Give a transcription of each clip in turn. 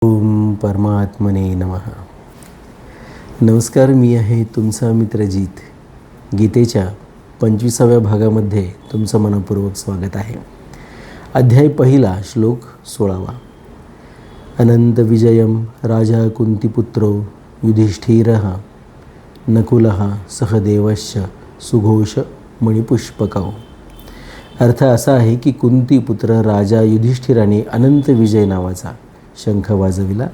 ओम परमात्मने नमः. नमस्कार, मी आहे तुमचा मित्र जीत. गीतेच्या 25व्या भागामध्ये तुमचं मनपूर्वक स्वागत आहे. अध्याय पहिला, श्लोक 16. अनंत विजयम राजा कुंतीपुत्रो युधिष्ठिरः नकुलः सहदेवश्च सुघोष मणिपुष्पकौ. अर्थ असा आहे की कुंतीपुत्र राजा युधिष्ठिराने अनंत विजय नावाचा शंख वाजविला.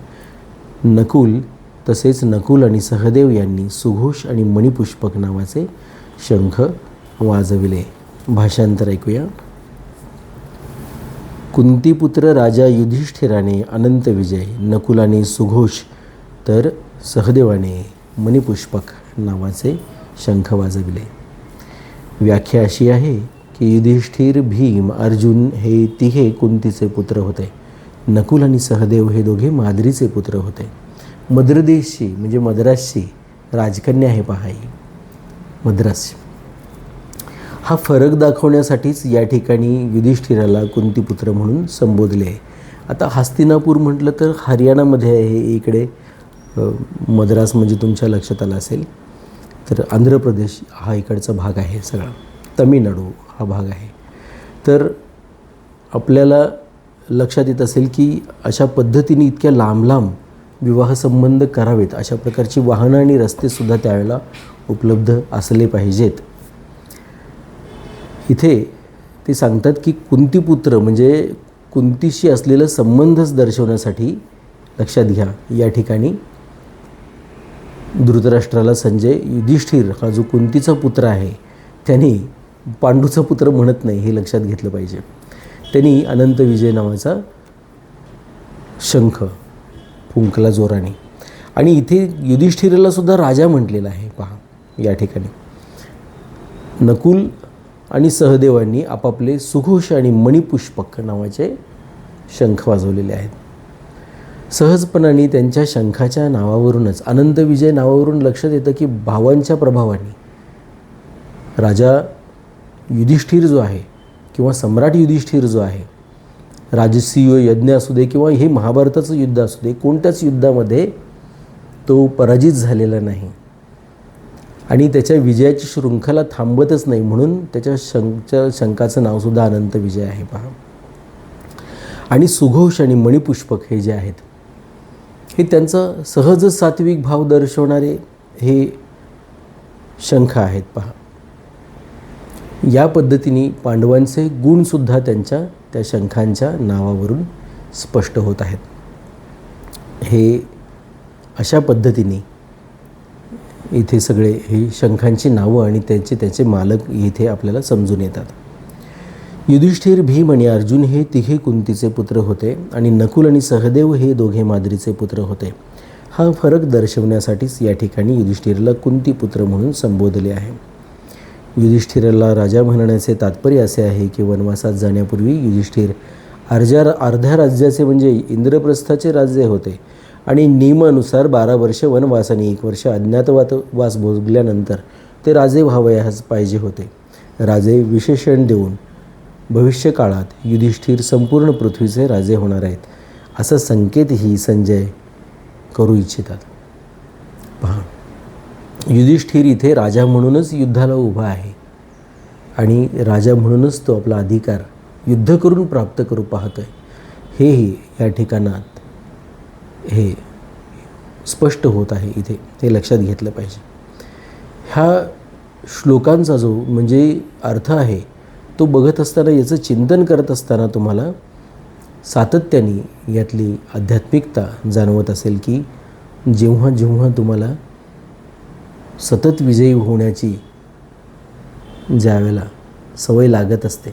नकुल तसेच नकुल आणि सहदेव यांनी सुघोष आणि मणिपुष्पक नावाचे शंख वाजविले. भाषांतर ऐकूया. कुंतीपुत्र राजा युधिष्ठिराने अनंत विजय, नकुलाने सुघोष तर सहदेवाने मणिपुष्पक नावाचे शंख वाजविले. व्याख्या अशी आहे की युधिष्ठिर, भीम, अर्जुन हे तिघे कुंतीचे पुत्र होते. नकुल आणि सहदेव हे दोघे माद्रीचे पुत्र होते. मद्रदेशची म्हणजे मद्रासची राजकन्या आहे पहा, ही मद्रास. हा फरक दाखवण्यासाठीच या ठिकाणी युधिष्ठिराला कुंतीपुत्र म्हणून संबोधले आहे. आता हस्तिनापूर म्हटलं तर हरियाणामध्ये आहे. इकडे मद्रास म्हणजे तुमच्या लक्षात आलं असेल तर आंध्र प्रदेश हा इकडचा भाग आहे सगळा. तमिळनाडू हा भाग आहे. तर आपल्याला लक्षात येत असेल की अशा पद्धतीने इतक्या लांब लांब विवाहसंबंध करावेत, अशा प्रकारची वाहनं आणि रस्तेसुद्धा त्यावेळेला उपलब्ध असले पाहिजेत. इथे ते सांगतात की कुंतीपुत्र म्हणजे कुंतीशी असलेलं संबंधच दर्शवण्यासाठी लक्षात घ्या. या ठिकाणी धृतराष्ट्राला संजय युधिष्ठिर हा जो कुंतीचा पुत्र आहे त्यांनी पांडूचा पुत्र म्हणत नाही, हे लक्षात घेतलं पाहिजे. त्यांनी अनंत विजय नावाचा शंख फुंकला जोराने. आणि इथे युधिष्ठिराला सुद्धा राजा म्हटलेलं आहे पहा. या ठिकाणी नकुल आणि सहदेवांनी आपापले सुघोष आणि मणिपुष्पक नावाचे शंख वाजवलेले आहेत. सहजपणाने त्यांच्या शंखाच्या नावावरूनच, अनंत विजय नावावरून लक्षात येतं की भावांच्या प्रभावाने राजा युधिष्ठिर जो आहे किंवा सम्राट युधिष्ठिर जो आहे, राजसीय यज्ञ असू दे किंवा हे महाभारताचं युद्ध असू दे, कोणत्याच युद्धामध्ये तो पराजित झालेला नाही आणि त्याच्या विजयाची शृंखला थांबतच नाही. म्हणून त्याच्या शंखाचं नावसुद्धा अनंत विजय आहे पहा. आणि सुघोष आणि मणिपुष्पक हे जे आहेत हे त्यांचा सहज सात्विक भाव दर्शवणारे हे शंख आहेत पहा. या पद्धतीने पांडवांचे गुणसुद्धा त्यांच्या त्या शंखांच्या नावावरून स्पष्ट होत आहेत. हे अशा पद्धतीने इथे सगळे हे शंखांची नावं आणि त्याचे मालक इथे आपल्याला समजून येतात. युधिष्ठिर, भीम आणि अर्जुन हे तिघे कुंतीचे पुत्र होते आणि नकुल आणि सहदेव हे दोघे माद्रीचे पुत्र होते. हा फरक दर्शवण्यासाठीच या ठिकाणी युधिष्ठिरला कुंतीपुत्र म्हणून संबोधले आहे. युधिष्ठिराला राजा म्हणण्याचे तात्पर्य असे आहे की वनवासात जाण्यापूर्वी युधिष्ठिर अर्ध्या राज्याचे म्हणजे इंद्रप्रस्थाचे राज्य होते आणि नियमानुसार 12 वर्ष वनवास आणि 1 वर्ष अज्ञातवास भोगल्यानंतर ते राजे व्हावयास पाहिजे होते. राजे विशेषण देऊन भविष्यकाळात युधिष्ठिर संपूर्ण पृथ्वीचे राजे होणार आहेत असा संकेतही संजय करू इच्छितात. पहा, युधिष्ठिर इथे राजा म्हणूनच युद्धाला उभा आहे आणि राजा म्हणूनच तो आपला अधिकार युद्ध करून प्राप्त करू पाहतो आहे. हेही या ठिकाणात हे स्पष्ट होत आहे. इथे हे लक्षात घेतलं पाहिजे. ह्या श्लोकांचा जो म्हणजे अर्थ आहे तो बघत असताना, याचं चिंतन करत असताना तुम्हाला सातत्याने यातली आध्यात्मिकता जाणवत असेल की जेव्हा जेव्हा तुम्हाला सतत विजयी होण्याची ज्यावेळेला सवय लागत असते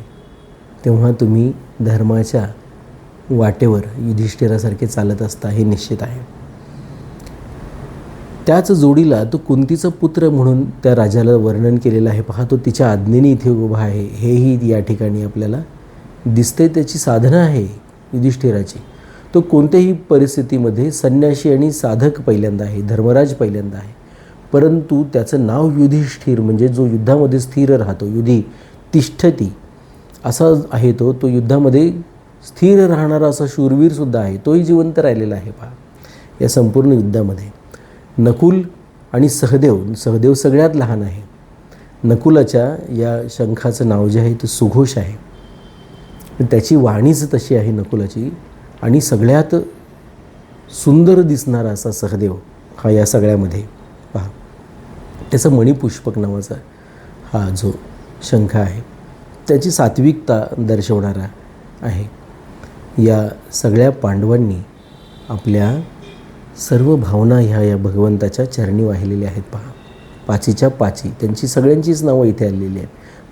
तेव्हा तुम्ही धर्माच्या वाटेवर युधिष्ठिरासारखे चालत असता, हे निश्चित आहे. त्याच जोडीला तो कुंतीचा पुत्र म्हणून त्या राजाला वर्णन केलेलं आहे पहा. तो तिच्या आज्ञेने इथे उभा आहे हेही या ठिकाणी आपल्याला दिसते. त्याची साधना आहे युधिष्ठिराची. तो कोणत्याही परिस्थितीमध्ये संन्यासी आणि साधक पहिल्यांदा आहे, धर्मराज पहिल्यांदा आहे. परंतु त्याचं नाव युधिष्ठिर म्हणजे जो युद्धामध्ये स्थिर राहतो, युधी तिष्ठती असा आहे. तो युद्धामध्ये स्थिर राहणारा असा शूरवीरसुद्धा आहे, तोही जिवंत राहिलेला आहे पहा या संपूर्ण युद्धामध्ये. नकुल आणि सहदेव सगळ्यात लहान आहे. नकुलाच्या या शंखाचं नाव जे आहे ते सुघोष आहे. त्याची वाणीच तशी आहे नकुलाची. आणि सगळ्यात सुंदर दिसणारा असा सहदेव हा या सगळ्यामध्ये पहा. त्याचं मणिपुष्पक नावाचा हा जो शंख आहे त्याची सात्विकता दर्शवणारा आहे. या सगळ्या पांडवांनी आपल्या सर्व भावना ह्या भगवंताच्या चरणी वाहिलेल्या आहेत पहा. पाचीच्या पाची त्यांची सगळ्यांचीच नावं इथे आलेली आहेत.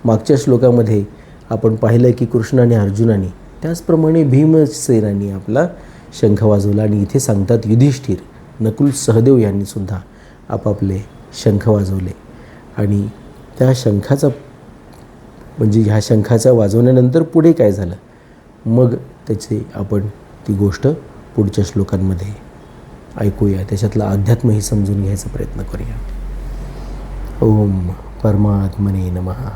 मागच्या श्लोकामध्ये आपण पाहिलं की कृष्ण आणि अर्जुनाने त्याचप्रमाणे भीमसेनांनी आपला शंख वाजवला. आणि इथे सांगतात युधिष्ठिर, नकुल, सहदेव यांनीसुद्धा आपापले शंख वाजवले. आणि त्या शंखाचा म्हणजे ह्या शंखाचा वाजवण्यानंतर पुढे काय झालं मग त्याचे आपण ती गोष्ट पुढच्या श्लोकांमध्ये ऐकूया. त्याच्यातला अध्यात्मही समजून घ्यायचा प्रयत्न करूया. ओम परमात्मने नमः.